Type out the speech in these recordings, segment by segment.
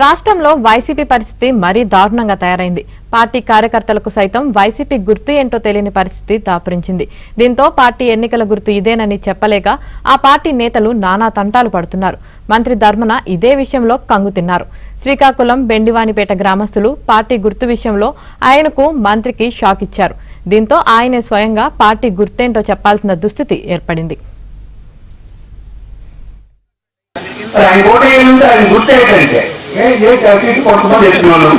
రాష్ట్రంలో వైసీపీ పరిస్థితి మరీ దారుణంగా తయారైంది. పార్టీ కార్యకర్తలకు సైతం వైసీపీ గుర్తు ఏంటో తెలియని పరిస్థితి దాపురించింది. దీంతో పార్టీ ఎన్నికల గుర్తు ఇదేనని చెప్పలేక ఆ పార్టీ నేతలు నానా తంటాలు పడుతున్నారు. మంత్రి ధర్మన ఇదే విషయంలో కంగుతిన్నారు. శ్రీకాకుళం బెండివానిపేట గ్రామస్తులు పార్టీ గుర్తు విషయంలో ఆయనకు మంత్రికి షాక్ ఇచ్చారు. దీంతో ఆయనే స్వయంగా పార్టీ గుర్తేంటో చెప్పాల్సిన దుస్థితి ఏర్పడింది. కొంతమంది ఎత్తున్నాను,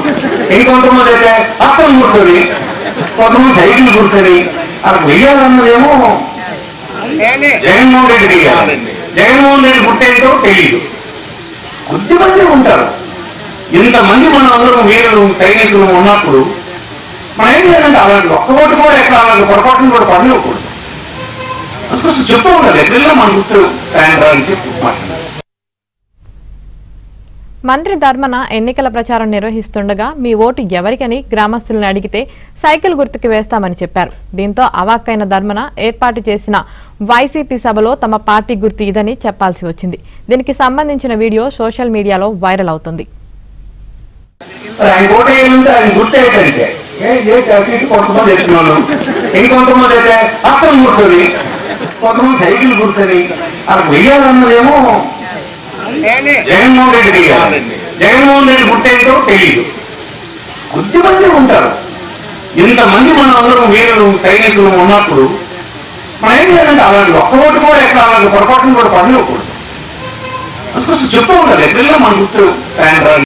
ఇంకొంతమంది అయితే అస్తం గుర్తుంది, కొంతమంది సైకిల్ గుర్తుంది. అక్కడ వెయ్యాలన్నదేమో జగన్మోహన్ రెడ్డి వెయ్యాలి. జగన్మోహన్ రెడ్డి గుర్తేంటో తెలియదు. కొద్దిమంది ఉంటారు. ఇంతమంది మనం అందరం వీరులు సైనికులు ఉన్నప్పుడు మనం ఏం చేయాలంటే అలాంటి ఒక్క ఓటు కూడా ఎక్కడ అలాంటి పొరపాటును కూడా పనివ్వకూడదు. అందుకోసం చెప్తూ ఉండాలి, ఎక్కడైనా మన గుర్తు అని చెప్పి మాట్లాడాలి. మంత్రి ధర్మన ఎన్నికల ప్రచారం నిర్వహిస్తుండగా మీ ఓటు ఎవరికని గ్రామస్తులను అడిగితే సైకిల్ గుర్తుకి వేస్తామని చెప్పారు. దీంతో అవాక్కైన ధర్మన ఏర్పాటు చేసిన వైసీపీ సభలో తమ పార్టీ గుర్తు ఇదని చెప్పాల్సి వచ్చింది. దీనికి సంబంధించిన వీడియో సోషల్ మీడియాలో వైరల్ అవుతుంది. జగన్మోహన్ రెడ్డి వెయ్యాలి. జగన్మోహన్ రెడ్డి గుర్తేంటో తెలియదు. కొద్దిమంది ఉంటారు. ఇంతమంది మనం అందరం వీరులు సైనికులు ఉన్నప్పుడు మనం ఏం చేయాలంటే అలాంటి ఒక్క ఓటు కూడా ఎక్కడ అలాంటి పొరపాటును కూడా పనివ్వకూడదు. అందుకోసం చెప్తూ ఉండాలి, ఎక్కడైనా మన గుర్తు